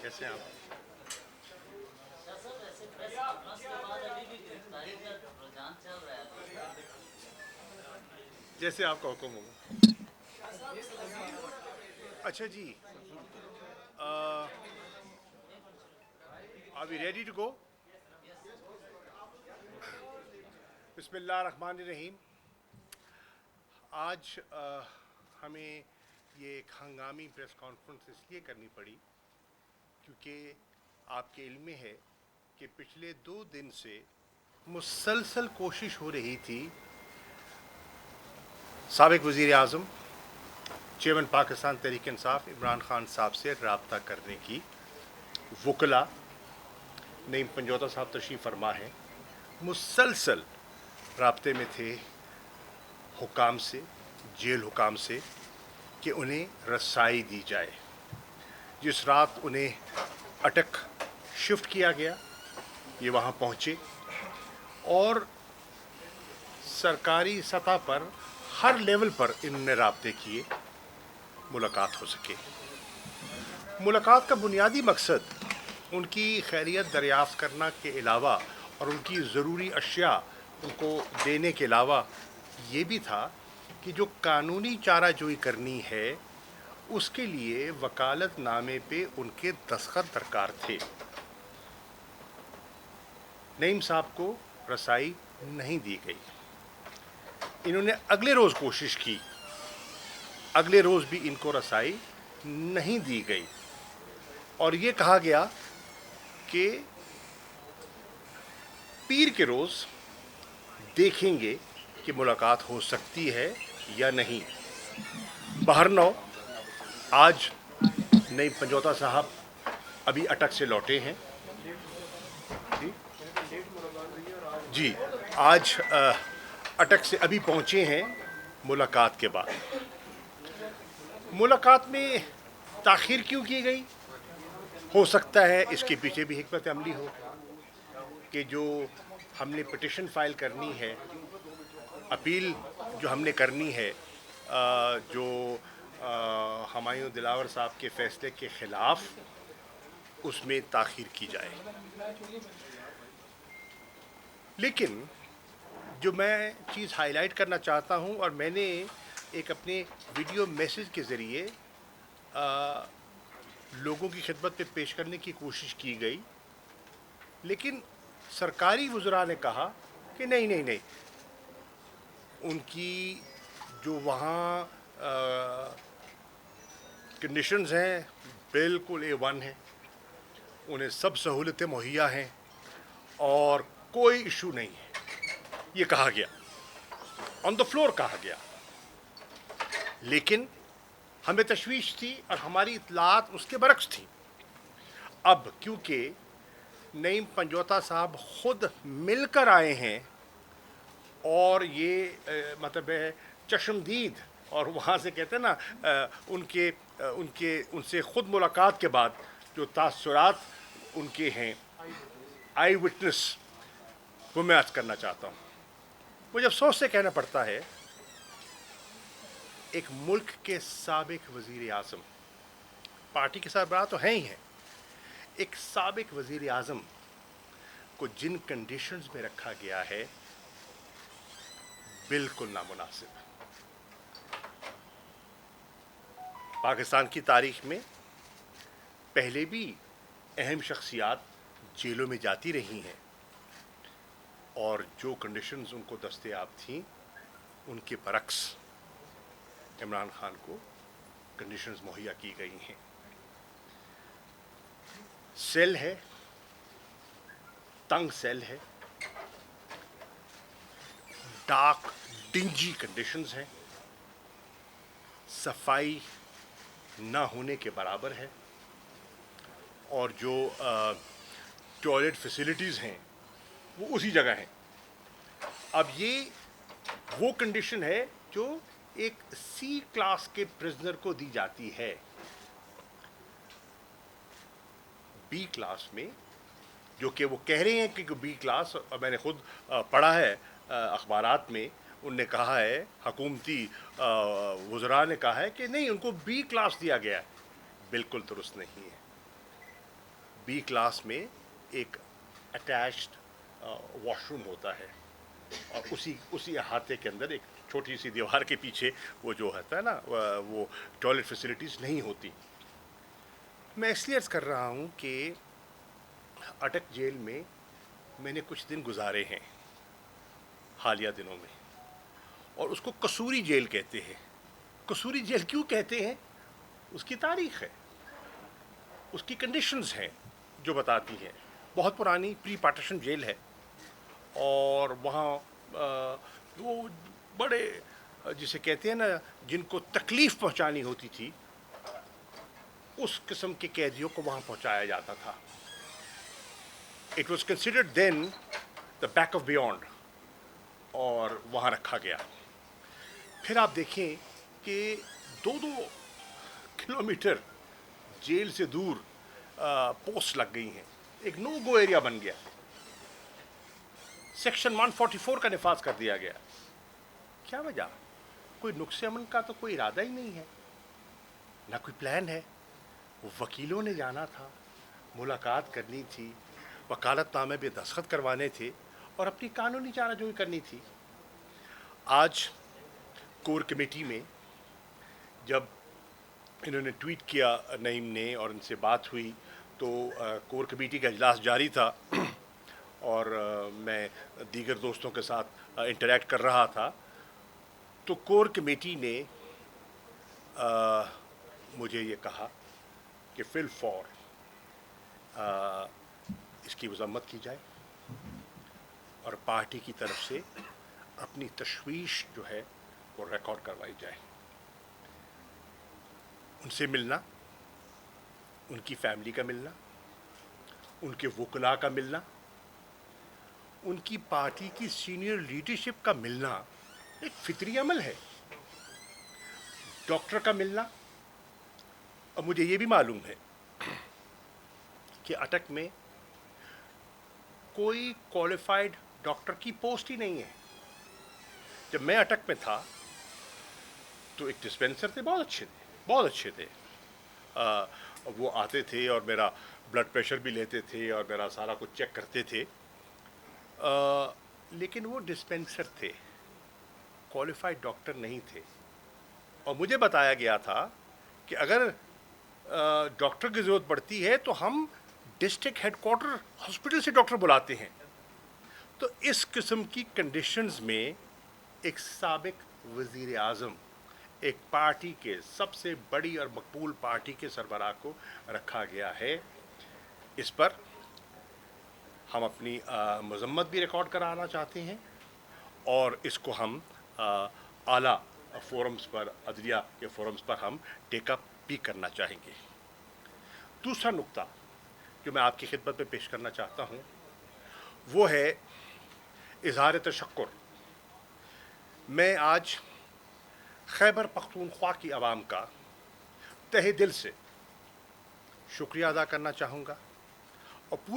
کیسے ہیں آپ؟ جیسے آپ کا حکم ہوگا. اچھا جی, are we ready to go? بسم اللہ الرحمن الرحیم. آج ہمیں یہ ایک ہنگامی پریس کانفرنس اس لیے کرنی پڑی کیونکہ آپ کے علم میں ہے کہ پچھلے 2 دن سے مسلسل کوشش ہو رہی تھی سابق وزیر اعظم چیئرمین پاکستان تحریک انصاف عمران خان صاحب سے رابطہ کرنے کی. وکلا نعیم پنجوتا صاحب تشریف فرما ہیں, مسلسل رابطے میں تھے حکام سے, جیل حکام سے, کہ انہیں رسائی دی جائے. جس رات انہیں اٹک شفٹ کیا گیا یہ وہاں پہنچے اور سرکاری سطح پر ہر لیول پر انہوں نے رابطے کیے, ملاقات ہو سکے. ملاقات کا بنیادی مقصد ان کی خیریت دریافت کرنا کے علاوہ اور ان کی ضروری اشیاء ان کو دینے کے علاوہ یہ بھی تھا کہ جو قانونی چارہ جوئی کرنی ہے اس کے لیے وکالت نامے پہ ان کے دستخط درکار تھے. نعیم صاحب کو رسائی نہیں دی گئی. انہوں نے اگلے روز کوشش کی, اگلے روز بھی ان کو رسائی نہیں دی گئی اور یہ کہا گیا کہ پیر کے روز دیکھیں گے کہ ملاقات ہو سکتی ہے یا نہیں. بہرنو آج نعیم پنجوتا صاحب ابھی اٹک سے لوٹے ہیں. جی آج اٹک سے ابھی پہنچے ہیں ملاقات کے بعد. ملاقات میں تاخیر کیوں کی گئی؟ ہو سکتا ہے اس کے پیچھے بھی حکمت عملی ہو کہ جو ہم نے پٹیشن فائل کرنی ہے, اپیل جو ہم نے کرنی ہے جو ہمایوں دلاور صاحب کے فیصلے کے خلاف, اس میں تاخیر کی جائے. لیکن جو میں چیز ہائی لائٹ کرنا چاہتا ہوں, اور میں نے ایک اپنے ویڈیو میسیج کے ذریعے لوگوں کی خدمت پہ پیش کرنے کی کوشش کی گئی, لیکن سرکاری وزراء نے کہا کہ نہیں, ان کی جو وہاں کنڈیشنز ہیں بالکل A1 ہیں, انہیں سب سہولتیں مہیا ہیں اور کوئی ایشو نہیں ہے. یہ کہا گیا, آن دا فلور کہا گیا. لیکن ہمیں تشویش تھی اور ہماری اطلاعات اس کے برعکس تھیں. اب کیونکہ نعیم پنجوتا صاحب خود مل کر آئے ہیں اور یہ مطلب ہے چشمدید, اور وہاں سے کہتے ہیں نا ان سے خود ملاقات کے بعد جو تاثرات ان کے ہیں آئی وٹنس, وہ میں عرض کرنا چاہتا ہوں. مجھے افسوس سے کہنا پڑتا ہے ایک ملک کے سابق وزیر اعظم, پارٹی کے سربراہ تو ہیں ہی ہیں, ایک سابق وزیر اعظم کو جن کنڈیشنز میں رکھا گیا ہے بالکل نامناسب. پاکستان کی تاریخ میں پہلے بھی اہم شخصیات جیلوں میں جاتی رہی ہیں اور جو کنڈیشنز ان کو دستیاب تھیں ان کے برعکس عمران خان کو کنڈیشنز مہیا کی گئی ہیں. سیل ہے, تنگ سیل ہے, डार्क डिंजी कंडीशंस हैं, सफाई ना होने के बराबर है, और जो टॉयलेट फैसिलिटीज़ हैं वो उसी जगह हैं। अब ये वो कंडीशन है जो एक सी क्लास के प्रिजनर को दी जाती है। बी क्लास में, जो कि वो कह रहे हैं कि बी क्लास, और मैंने खुद पढ़ा है अखबारात में, उनने कहा है, हकूमती वज़रा ने कहा है कि नहीं, उनको बी क्लास दिया गया है। बिल्कुल दुरुस्त नहीं है। बी क्लास में एक अटैच्ड वॉशरूम होता है, और उसी अहाते के अंदर एक छोटी सी दीवार के पीछे वो जो होता है ना, वो टॉयलेट फैसिलिटीज़ नहीं होती। मैं इसलिए अर्ज़ कर रहा हूँ कि अटक जेल में मैंने कुछ दिन गुजारे हैं हालिया दिनों में, और उसको कसूरी जेल कहते हैं। कसूरी जेल क्यों कहते हैं? उसकी तारीख़ है, उसकी कंडीशंस हैं जो बताती हैं। बहुत पुरानी प्री पार्टीशन जेल है, और वहाँ वो बड़े जिसे कहते हैं ना, जिनको तकलीफ़ पहुँचानी होती थी, उस किस्म के कैदियों को वहाँ पहुँचाया जाता था। It was considered then the back of beyond, और वहाँ रखा गया। फिर आप देखें कि 2-2 किलोमीटर जेल से दूर पोस्ट लग गई हैं, एक नो गो एरिया बन गया। सेक्शन 144 का निफाज कर दिया गया। क्या वजह? कोई नुक्से अमन का तो कोई इरादा ही नहीं है, ना कोई प्लान है। वकीलों ने जाना था, मुलाकात करनी थी, वकालतनामे पे दस्तखत करवाने थे, और अपनी कानूनी चाराजोई करनी थी। आज कोर कमेटी में जब इन्होंने ट्वीट किया, नईम ने, और इनसे बात हुई, तो कोर कमेटी का इजलास जारी था, और मैं दीगर दोस्तों के साथ इंटरेक्ट कर रहा था। तो कोर कमेटी ने मुझे ये कहा कि फिल फॉर इसकी मजम्मत की जाए, और पार्टी की तरफ से अपनी तशवीश जो है वो रिकॉर्ड करवाई जाए। उनसे मिलना, उनकी फैमिली का मिलना, उनके वकला का मिलना, उनकी पार्टी की सीनियर लीडरशिप का मिलना एक फितरी अमल है। डॉक्टर का मिलना, और मुझे ये भी मालूम है कि अटक में कोई क्वालिफाइड डॉक्टर की पोस्ट ही नहीं है। जब मैं अटक में था तो एक डिस्पेंसर थे, बहुत अच्छे थे। वो आते थे और मेरा ब्लड प्रेशर भी लेते थे और मेरा सारा कुछ चेक करते थे, लेकिन वो डिस्पेंसर थे, क्वालिफाइड डॉक्टर नहीं थे। और मुझे बताया गया था कि अगर डॉक्टर की ज़रूरत पड़ती है तो हम डिस्ट्रिक्ट हेडक्वार्टर हॉस्पिटल से डॉक्टर बुलाते हैं। तो इस किस्म की कंडीशंस में एक साबिक वज़ीर आज़म, एक पार्टी के सबसे बड़ी और मकबूल पार्टी के सरबराह को रखा गया है। इस पर हम अपनी मजम्मत भी रिकॉर्ड कराना चाहते हैं, और इसको हम आला फोरम्स पर, अदलिया के फोरम्स पर हम टेकअप भी करना चाहेंगे। दूसरा नुक्ता जो मैं आपकी खिदमत में पेश करना चाहता हूँ वो है इज़हार तशक्कुर। मैं आज खैबर पख्तूनख्वा की आवाम का तहे दिल से शुक्रिया अदा करना चाहूँगा, और पूरी